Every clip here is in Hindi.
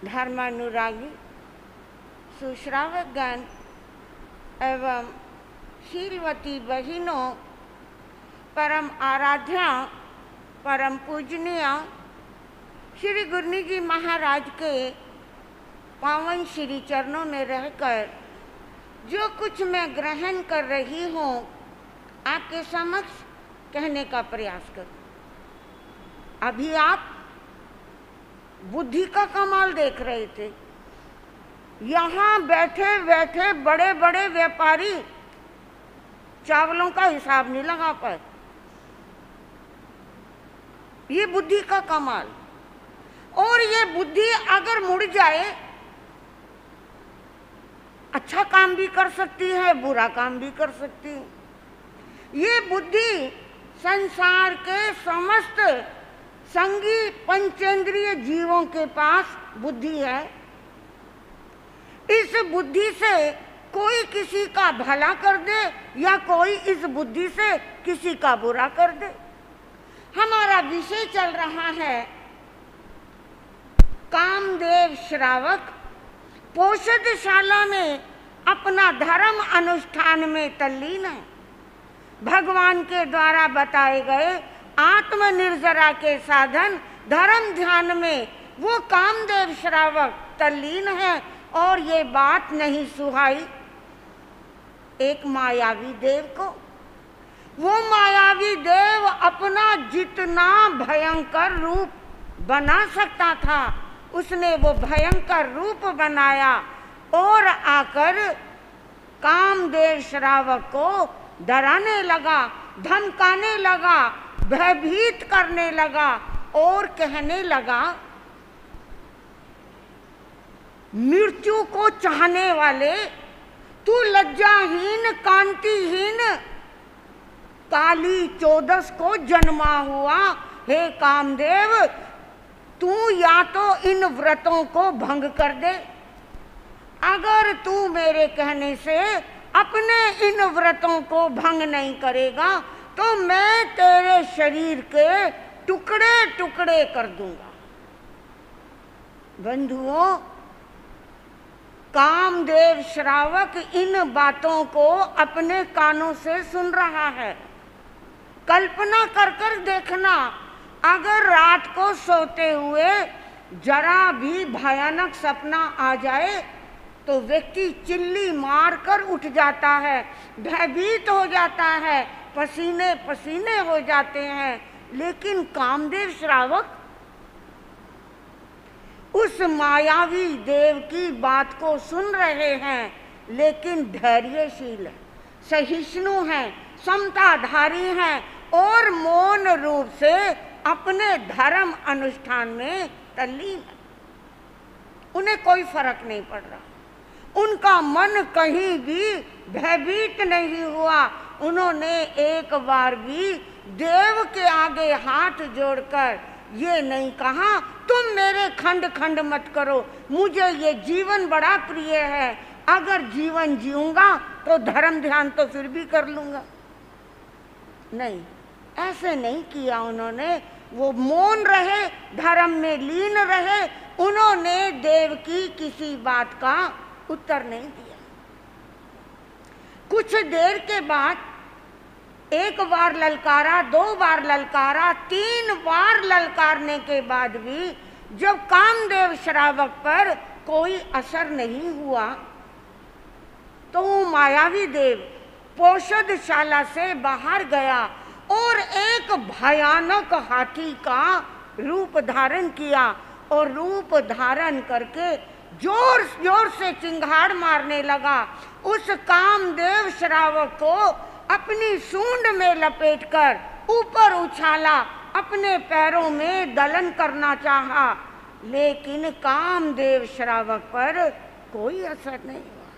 धर्मानुरागी सुश्रावकगण एवं शीलवती बहिनों, परम आराध्या परम पूजनीय श्री गुरनी जी महाराज के पावन श्री चरणों में रहकर जो कुछ मैं ग्रहण कर रही हूँ आपके समक्ष कहने का प्रयास करूँ। अभी आप बुद्धि का कमाल देख रहे थे। यहाँ बैठे बैठे बड़े बड़े व्यापारी चावलों का हिसाब नहीं लगा पाए। ये बुद्धि का कमाल। और ये बुद्धि अगर मुड़ जाए अच्छा काम भी कर सकती है, बुरा काम भी कर सकती है। ये बुद्धि संसार के समस्त संगी पंचेंद्रिय जीवों के पास बुद्धि है। इस बुद्धि से कोई किसी का भला कर दे या कोई इस बुद्धि से किसी का बुरा कर दे। हमारा विषय चल रहा है कामदेव श्रावक पोषदशाला में अपना धर्म अनुष्ठान में तल्लीन है। भगवान के द्वारा बताए गए आत्मनिर्जरा के साधन धर्म ध्यान में वो कामदेव श्रावक तल्लीन है। और ये बात नहीं सुहाई एक मायावी देव को। वो मायावी देव अपना जितना भयंकर रूप बना सकता था उसने वो भयंकर रूप बनाया और आकर कामदेव श्रावक को डराने लगा, धमकाने लगा, भयभीत करने लगा और कहने लगा, मृत्यु को चाहने वाले, तू लज्जाहीन कांतिहीन काली चौदस को जन्मा हुआ, हे कामदेव तू या तो इन व्रतों को भंग कर दे। अगर तू मेरे कहने से अपने इन व्रतों को भंग नहीं करेगा तो मैं तेरे शरीर के टुकड़े टुकड़े कर दूंगा। बंधुओं, कामदेव श्रावक इन बातों को अपने कानों से सुन रहा है। कल्पना कर कर देखना, अगर रात को सोते हुए जरा भी भयानक सपना आ जाए तो व्यक्ति चिल्ली मारकर उठ जाता है, भयभीत हो जाता है, पसीने पसीने हो जाते हैं। लेकिन कामदेव श्रावक उस मायावी देव की बात को सुन रहे हैं, लेकिन धैर्यशील है, सहिष्णु हैं, समताधारी हैं और मौन रूप से अपने धर्म अनुष्ठान में तल्लीन है। उन्हें कोई फर्क नहीं पड़ रहा, उनका मन कहीं भी भयभीत नहीं हुआ। उन्होंने एक बार भी देव के आगे हाथ जोड़कर ये नहीं कहा तुम मेरे खंड खंड मत करो, मुझे ये जीवन बड़ा प्रिय है, अगर जीवन जीऊंगा तो धर्म ध्यान तो फिर भी कर लूंगा। नहीं, ऐसे नहीं किया उन्होंने। वो मौन रहे, धर्म में लीन रहे। उन्होंने देव की किसी बात का उत्तर नहीं दिया। कुछ देर के बाद एक बार ललकारा, दो बार ललकारा, तीन बार ललकारने के बाद भी जब कामदेव श्रावक पर कोई असर नहीं हुआ तो वो मायावी देव पोषदशाला से बाहर गया और एक भयानक हाथी का रूप धारण किया और रूप धारण करके जोर जोर से चिंगाड़ मारने लगा। उस कामदेव श्रावक को अपनी सूंड में लपेटकर ऊपर उछाला, अपने पैरों में दलन करना चाहा। लेकिन कामदेव श्रावक पर कोई असर नहीं हुआ।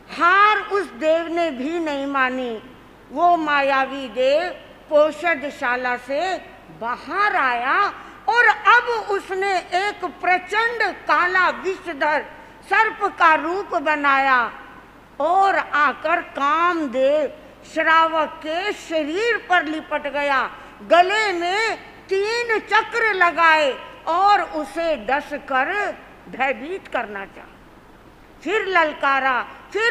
हार उस देव ने भी नहीं मानी। वो मायावी देव पोषदशाला से बाहर आया और अब उसने एक प्रचंड काला विषधर सर्प का रूप बनाया और आकर कामदेव श्रावक के शरीर पर लिपट गया। गले में 3 चक्र लगाए और उसे डस कर भयभीत करना चाहा। फिर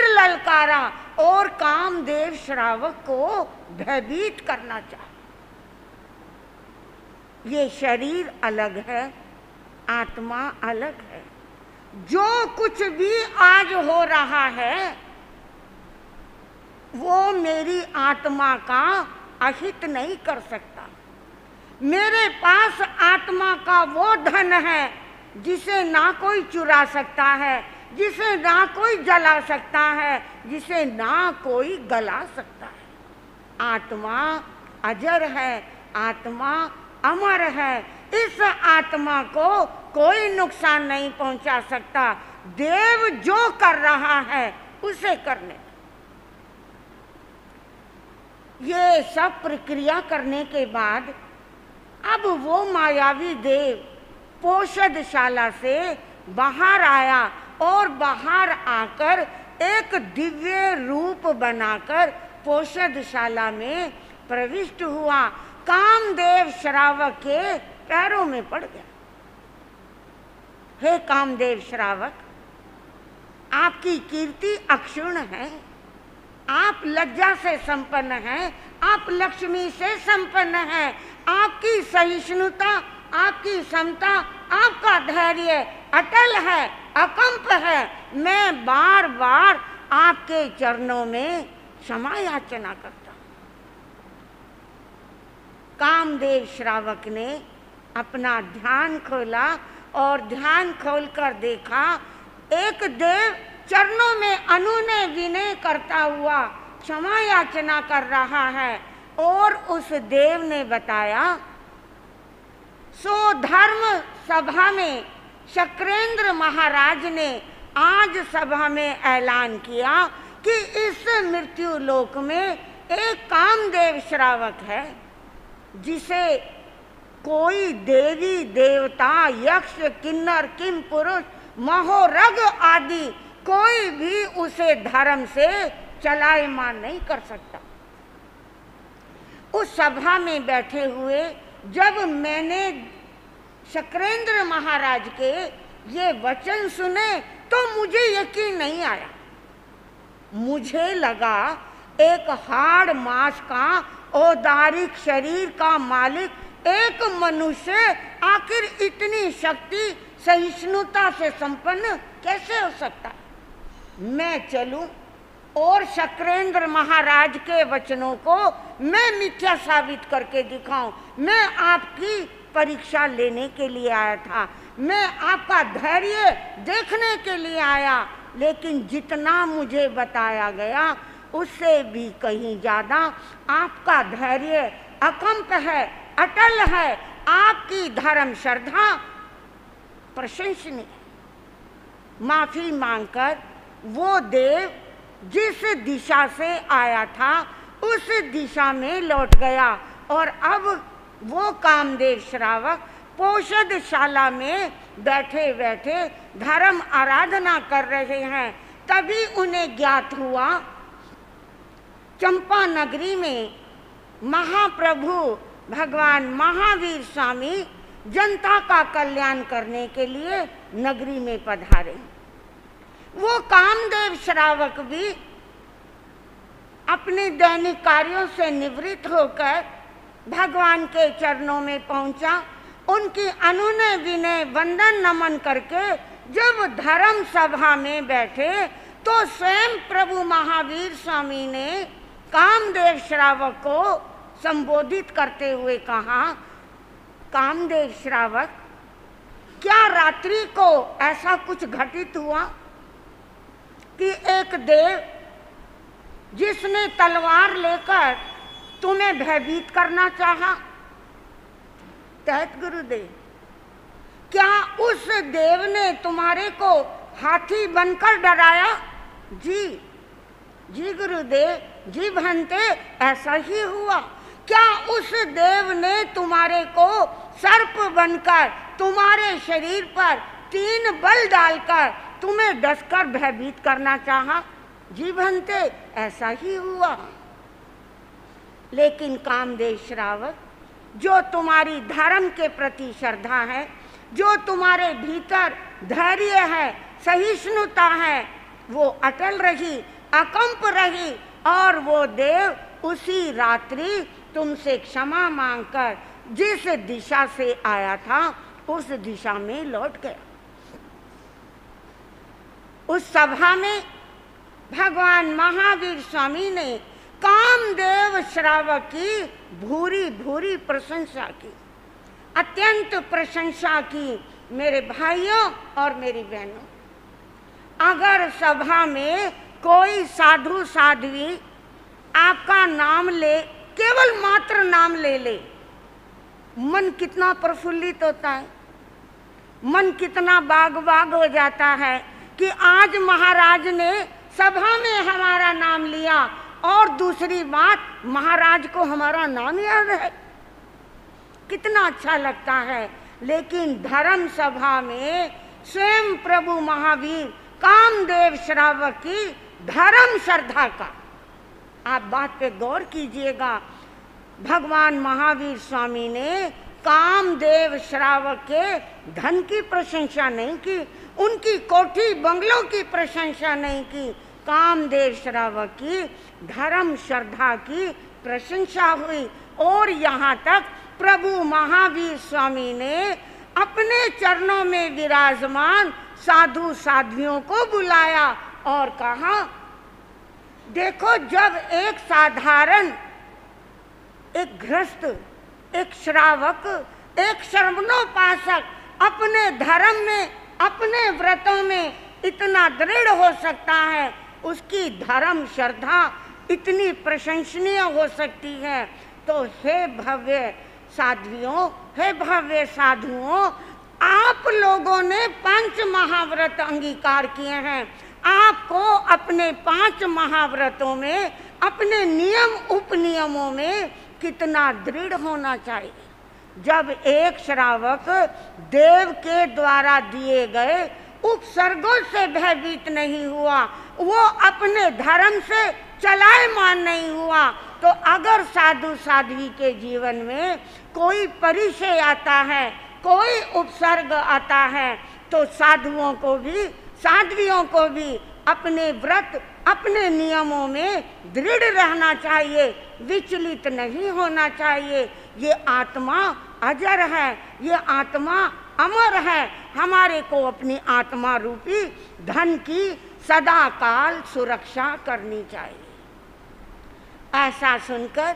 ललकारा और कामदेव श्रावक को भयभीत करना चाहा। ये शरीर अलग है, आत्मा अलग है। जो कुछ भी आज हो रहा है वो मेरी आत्मा का अहित नहीं कर सकता। मेरे पास आत्मा का वो धन है जिसे ना कोई चुरा सकता है, जिसे ना कोई जला सकता है, जिसे ना कोई गला सकता है। आत्मा अजर है, आत्मा अमर है। इस आत्मा को कोई नुकसान नहीं पहुंचा सकता। देव जो कर रहा है उसे करने। ये सब प्रक्रिया करने के बाद अब वो मायावी देव पोषदशाला से बाहर आया और बाहर आकर एक दिव्य रूप बनाकर पोषदशाला में प्रविष्ट हुआ। कामदेव श्रावक के पैरों में पड़ गया। हे कामदेव श्रावक, आपकी कीर्ति अक्षुण्ण है। आप लज्जा से संपन्न हैं, आप लक्ष्मी से संपन्न हैं। आपकी सहिष्णुता, आपकी समता, आपका धैर्य अटल है, अकंप है। मैं बार बार आपके चरणों में क्षमा याचना करता हूं। कामदेव श्रावक ने अपना ध्यान खोला और ध्यान खोलकर देखा एक देव चरणों में अनुनय विनय करता हुआ क्षमा याचना कर रहा है। और उस देव ने बताया, सो धर्म सभा में शक्रेंद्र महाराज ने आज सभा में ऐलान किया कि इस मृत्यु लोक में एक कामदेव श्रावक है जिसे कोई देवी देवता, यक्ष, किन्नर, किम पुरुष, महोरग आदि कोई भी उसे धर्म से चलायमान नहीं कर सकता। उस सभा में बैठे हुए जब मैंने शक्रेंद्र महाराज के ये वचन सुने तो मुझे यकीन नहीं आया। मुझे लगा एक हाड़ मांस का औदारिक शरीर का मालिक एक मनुष्य आखिर इतनी शक्ति सहिष्णुता से संपन्न कैसे हो सकता। मैं चलूं और शक्रेंद्र महाराज के वचनों को मैं मिथ्या साबित करके दिखाऊं। मैं आपकी परीक्षा लेने के लिए आया था, मैं आपका धैर्य देखने के लिए आया, लेकिन जितना मुझे बताया गया उससे भी कहीं ज़्यादा आपका धैर्य अकंप है, अटल है। आपकी धर्म श्रद्धा प्रशंसनीय। माफी मांगकर वो देव जिस दिशा से आया था उस दिशा में लौट गया और अब वो कामदेव श्रावक पोषदशाला में बैठे बैठे धर्म आराधना कर रहे हैं। तभी उन्हें ज्ञात हुआ चंपा नगरी में महाप्रभु भगवान महावीर स्वामी जनता का कल्याण करने के लिए नगरी में पधारे। वो कामदेव श्रावक भी अपने दैनिक कार्यों से निवृत्त होकर भगवान के चरणों में पहुंचा। उनकी अनुनय विनय वंदन नमन करके जब धर्म सभा में बैठे तो स्वयं प्रभु महावीर स्वामी ने कामदेव श्रावक को संबोधित करते हुए कहा, कामदेव श्रावक, क्या रात्रि को ऐसा कुछ घटित हुआ कि एक देव जिसने तलवार लेकर तुम्हें भयभीत करना चाहा? तहत गुरुदेव, क्या उस देव ने तुम्हारे को हाथी बनकर डराया? जी जी गुरुदेव, जी भंते, ऐसा ही हुआ। क्या उस देव ने तुम्हारे को सर्प बनकर तुम्हारे शरीर पर 3 बल डालकर तुम्हें डसकर भयभीत करना चाहा? जी भंते, ऐसा ही हुआ। लेकिन कामदेव श्रावक, जो तुम्हारी धर्म के प्रति श्रद्धा है, जो तुम्हारे भीतर धैर्य है, सहिष्णुता है, वो अटल रही, अकंप रही, और वो देव उसी रात्रि तुमसे क्षमा मांगकर जिस दिशा से आया था उस दिशा में लौट गया। उस सभा में भगवान महावीर स्वामी ने कामदेव श्रावक की भूरी भूरी प्रशंसा की, अत्यंत प्रशंसा की। मेरे भाइयों और मेरी बहनों, अगर सभा में कोई साधु साध्वी आपका नाम ले, केवल मात्र नाम ले ले, मन कितना प्रफुल्लित होता है, मन कितना बाग बाग हो जाता है कि आज महाराज ने सभा में हमारा नाम लिया, और दूसरी बात, महाराज को हमारा नाम याद है, कितना अच्छा लगता है। लेकिन धर्म सभा में स्वयं प्रभु महावीर कामदेव श्रावक की धर्म श्रद्धा का, आप बात पे गौर कीजिएगा, भगवान महावीर स्वामी ने कामदेव श्रावक के धन की प्रशंसा नहीं की, उनकी कोठी बंगलों की प्रशंसा नहीं की, कामदेव श्रावक की धर्म श्रद्धा की प्रशंसा हुई। और यहाँ तक प्रभु महावीर स्वामी ने अपने चरणों में विराजमान साधु साध्वियों को बुलाया और कहा, देखो, जब एक साधारण, एक गृहस्थ, एक श्रावक, एक श्रवणोपासक अपने धर्म में, अपने व्रतों में इतना दृढ़ हो सकता है, उसकी धर्म श्रद्धा इतनी प्रशंसनीय हो सकती है, तो हे भव्य साध्वियों, हे भव्य साधुओं, आप लोगों ने 5 महाव्रत अंगीकार किए हैं, आपको अपने 5 महाव्रतों में, अपने नियम उपनियमों में कितना दृढ़ होना चाहिए। जब एक श्रावक देव के द्वारा दिए गए उपसर्गों से भयभीत नहीं हुआ, वो अपने धर्म से चलायमान नहीं हुआ, तो अगर साधु साध्वी के जीवन में कोई परिचय आता है, कोई उपसर्ग आता है, तो साधुओं को भी, साध्वियों को भी अपने व्रत, अपने नियमों में दृढ़ रहना चाहिए, विचलित नहीं होना चाहिए। ये आत्मा अजर है, ये आत्मा अमर है, हमारे को अपनी आत्मा रूपी धन की सदा काल सुरक्षा करनी चाहिए। ऐसा सुनकर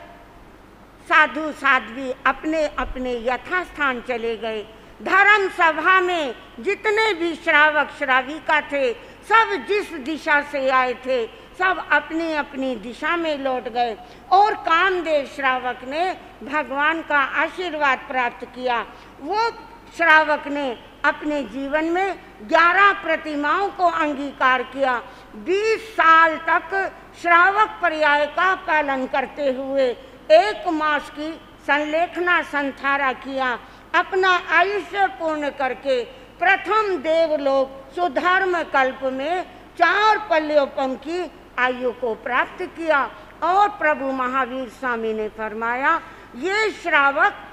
साधु साध्वी अपने अपने यथास्थान चले गए। धर्म सभा में जितने भी श्रावक श्राविका थे, सब जिस दिशा से आए थे, सब अपनी अपनी दिशा में लौट गए, और कामदेव श्रावक ने भगवान का आशीर्वाद प्राप्त किया। वो श्रावक ने अपने जीवन में 11 प्रतिमाओं को अंगीकार किया, 20 साल तक श्रावक पर्याय का पालन करते हुए 1 मास की संलेखना संथारा किया, अपना आयुष्य पूर्ण करके प्रथम देवलोक सुधर्म कल्प में 4 पल्योपम की आयु को प्राप्त किया। और प्रभु महावीर स्वामी ने फरमाया, ये श्रावक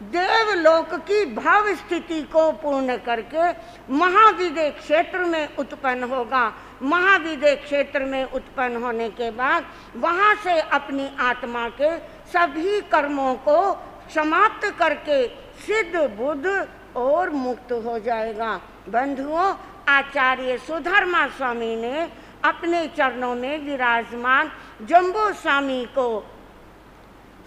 देवलोक की भव स्थिति को पूर्ण करके महाविदय क्षेत्र में उत्पन्न होगा। महाविदय क्षेत्र में उत्पन्न होने के बाद वहाँ से अपनी आत्मा के सभी कर्मों को समाप्त करके सिद्ध बुद्ध और मुक्त हो जाएगा। बंधुओं, आचार्य सुधर्मा स्वामी ने अपने चरणों में विराजमान जम्बो स्वामी को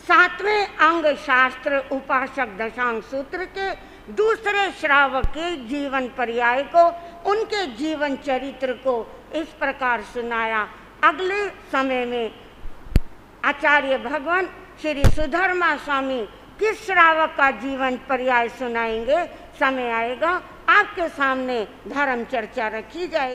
7वें अंग शास्त्र उपासक दशांग सूत्र के दूसरे श्रावक के जीवन पर्याय को, उनके जीवन चरित्र को इस प्रकार सुनाया। अगले समय में आचार्य भगवान श्री सुधर्मा स्वामी किस श्रावक का जीवन पर्याय सुनाएंगे, समय आएगा आपके सामने धर्म चर्चा रखी जाएगी।